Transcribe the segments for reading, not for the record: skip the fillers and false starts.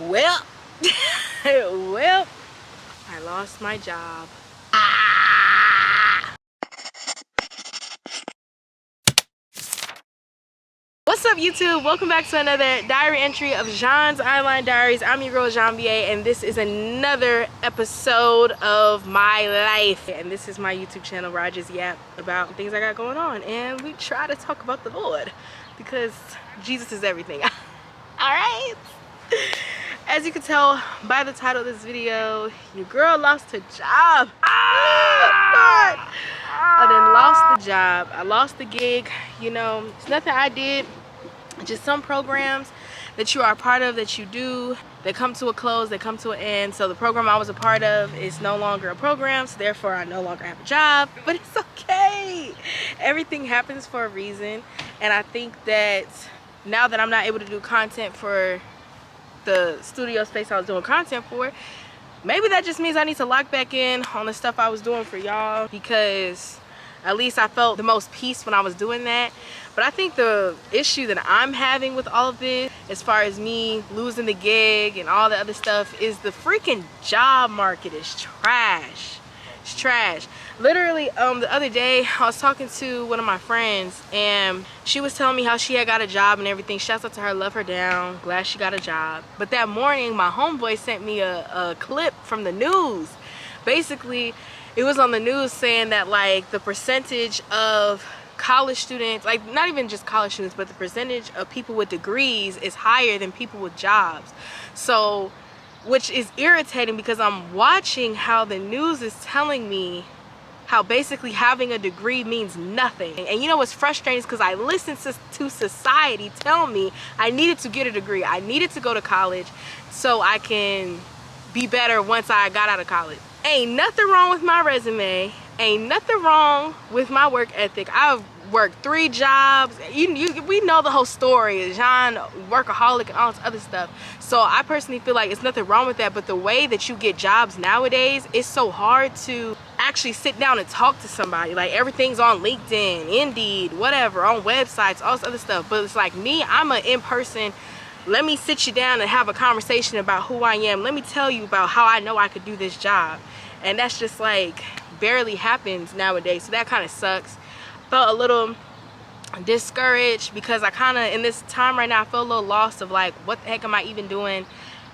Well, well, I lost my job. Ah! What's up, YouTube? Welcome back to another diary entry of Zhan's Eyeline Diaries. I'm your girl, Zhan BA, and this is another episode of my life. And this is my YouTube channel where I just yap about things I got going on. And we try to talk about the Lord because Jesus is everything. All right? As you can tell by the title of this video, your girl lost her job. I then lost the job. I lost the gig. You know, it's nothing I did. Just some programs that you are a part of, that you do, that come to a close, that come to an end. So the program I was a part of is no longer a program, so therefore I no longer have a job. But it's okay. Everything happens for a reason. And I think that now that I'm not able to do content for the studio space I was doing content for, maybe that just means I need to lock back in on the stuff I was doing for y'all, because at least I felt the most peace when I was doing that. But I think the issue that I'm having with all of this, as far as me losing the gig and all the other stuff, is the freaking job market is trash. It's trash. Literally, the other day I was talking to one of my friends and she was telling me how she had got a job and everything. Shouts out to her, love her down, glad she got a job. But that morning my homeboy sent me a clip from the news. Basically, it was on the news saying that like the percentage of college students, like not even just college students, but the percentage of people with degrees is higher than people with jobs. So, which is irritating because I'm watching how the news is telling me how basically having a degree means nothing. And you know what's frustrating is because I listened to society tell me I needed to get a degree. I needed to go to college so I can be better once I got out of college. Ain't nothing wrong with my resume. Ain't nothing wrong with my work ethic. I've worked 3 jobs. We know the whole story. Zhan, workaholic, and all this other stuff. So I personally feel like it's nothing wrong with that. But the way that you get jobs nowadays, it's so hard to actually sit down and talk to somebody. Like everything's on LinkedIn, Indeed, whatever, on websites, all this other stuff. But it's like me, I'm an in-person. Let me sit you down and have a conversation about who I am. Let me tell you about how I know I could do this job. And that's just like barely happens nowadays. So that kind of sucks. Felt a little discouraged because I kind of, in this time right now, I feel a little lost of like, what the heck am I even doing?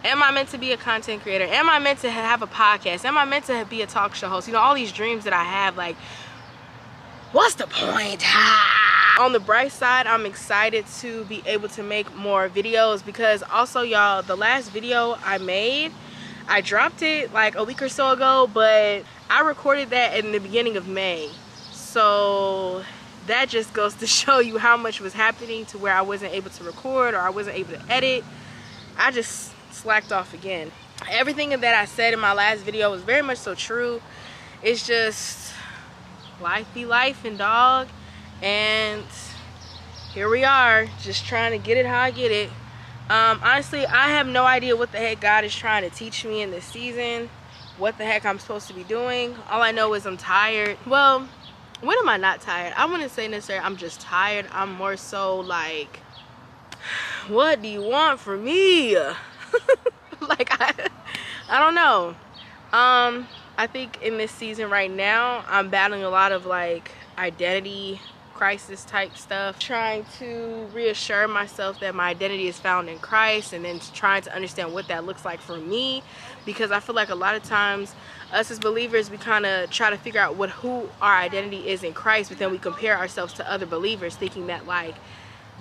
Am I meant to be a content creator? Am I meant to have a podcast? Am I meant to be a talk show host? You know, all these dreams that I have, like, what's the point? On the bright side, I'm excited to be able to make more videos because also, y'all, the last video I made, I dropped it like a week or so ago, but I recorded that in the beginning of May. So that just goes to show you how much was happening to where I wasn't able to record or I wasn't able to edit. I just slacked off again. Everything that I said in my last video was very much so true. It's just life be life and dog. And here we are, just trying to get it how I get it. Honestly, I have no idea what the heck God is trying to teach me in this season. What the heck I'm supposed to be doing. All I know is I'm tired. Well, when am I not tired? I wouldn't say necessarily I'm just tired. I'm more so like, what do you want from me? Like, I don't know. I think in this season right now, I'm battling a lot of like identity crisis type stuff, trying to reassure myself that my identity is found in Christ, and then trying to understand what that looks like for me, because I feel like a lot of times us as believers, we kind of try to figure out who our identity is in Christ, but then we compare ourselves to other believers thinking that like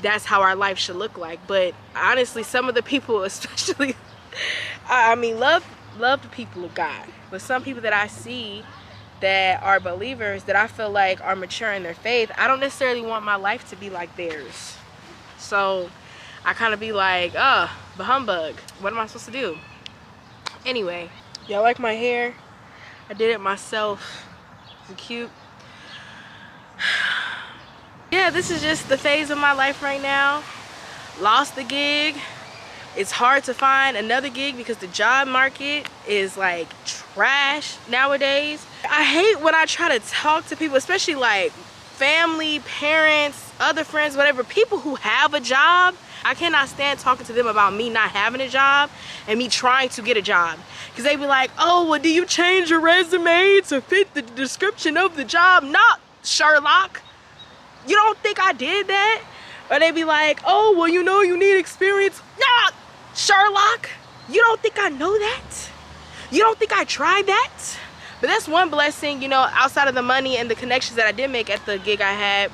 that's how our life should look like. But honestly, some of the people, especially I mean, love the people of God, but some people that I see that are believers that I feel like are mature in their faith, I don't necessarily want my life to be like theirs. So I kind of be like, the humbug. What am I supposed to do? Anyway, y'all like my hair? I did it myself. Is it cute? Yeah, this is just the phase of my life right now. Lost the gig. It's hard to find another gig because the job market is like trash nowadays. I hate when I try to talk to people, especially like family, parents, other friends, whatever, people who have a job. I cannot stand talking to them about me not having a job and me trying to get a job. Because they be like, oh, well, do you change your resume to fit the description of the job? Not Sherlock. You don't think I did that? Or they be like, oh, well, you know, you need experience. Not Sherlock. You don't think I know that? You don't think I tried that? But that's one blessing, you know, outside of the money and the connections that I did make at the gig I had.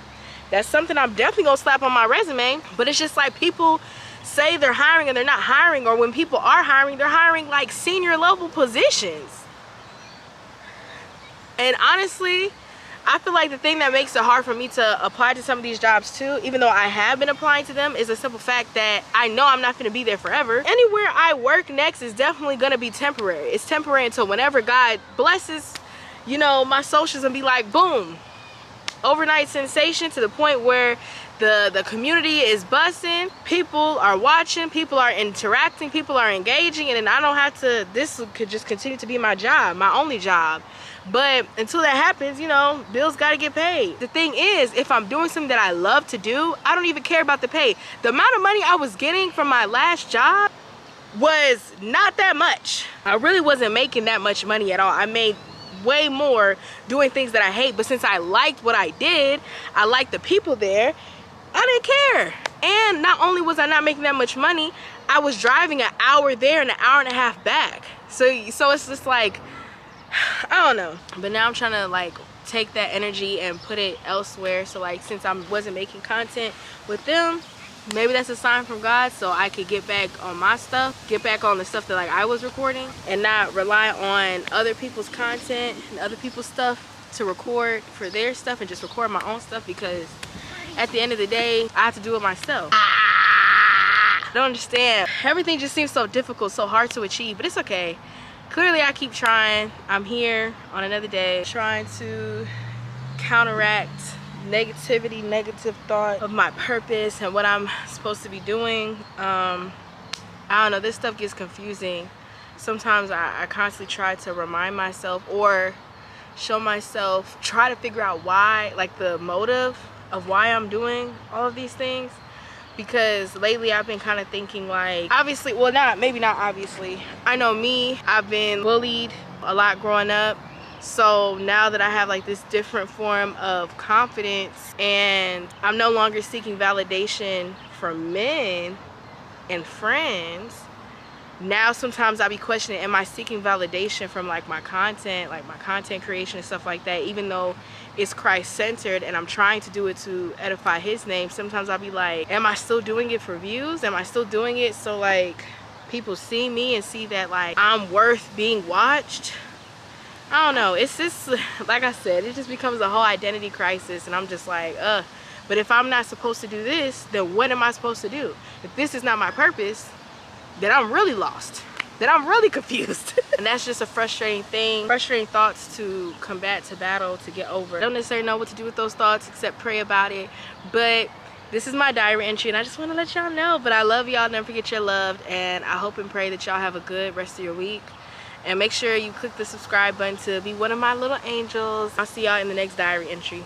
That's something I'm definitely gonna slap on my resume. But it's just like people say they're hiring and they're not hiring, or when people are hiring, they're hiring like senior level positions. And honestly, I feel like the thing that makes it hard for me to apply to some of these jobs too, even though I have been applying to them, is the simple fact that I know I'm not gonna be there forever. Anywhere I work next is definitely gonna be temporary. It's temporary until whenever God blesses, you know, my socials and be like, boom, overnight sensation to the point where the community is buzzing, people are watching, people are interacting, people are engaging, and then I don't have to, this could just continue to be my job, my only job. But until that happens, you know, bills gotta get paid. The thing is, if I'm doing something that I love to do, I don't even care about the pay. The amount of money I was getting from my last job was not that much. I really wasn't making that much money at all. I made way more doing things that I hate, but since I liked what I did, I liked the people there, I didn't care. And not only was I not making that much money, I was driving an hour there and an hour and a half back. So it's just like, I don't know. But now I'm trying to like take that energy and put it elsewhere. So like, since I wasn't making content with them, maybe that's a sign from God, so I could get back on my stuff, get back on the stuff that like I was recording, and not rely on other people's content and other people's stuff to record for their stuff, and just record my own stuff, because at the end of the day, I have to do it myself. I don't understand. Everything just seems so difficult, so hard to achieve, but it's okay. Clearly I keep trying. I'm here on another day trying to counteract negativity, negative thought of my purpose and what I'm supposed to be doing. I don't know, this stuff gets confusing. Sometimes I constantly try to remind myself or show myself, try to figure out why, like the motive of why I'm doing all of these things. Because lately I've been kind of thinking like, obviously, well, maybe not obviously. I know me, I've been bullied a lot growing up. So now that I have like this different form of confidence and I'm no longer seeking validation from men and friends, now sometimes I'll be questioning, am I seeking validation from like my content creation and stuff like that, even though it's Christ-centered and I'm trying to do it to edify his name. Sometimes I'll be like, am I still doing it for views? Am I still doing it so like people see me and see that like I'm worth being watched? I don't know. It's just, like I said, it just becomes a whole identity crisis, and I'm just like, but if I'm not supposed to do this, then what am I supposed to do? If this is not my purpose, then I'm really lost. Then I'm really confused. And that's just a frustrating thing, frustrating thoughts to combat, to battle, to get over. I don't necessarily know what to do with those thoughts except pray about it. But this is my diary entry, and I just want to let y'all know. But I love y'all. Never forget you're loved, and I hope and pray that y'all have a good rest of your week. And make sure you click the subscribe button to be one of my little angels. I'll see y'all in the next diary entry.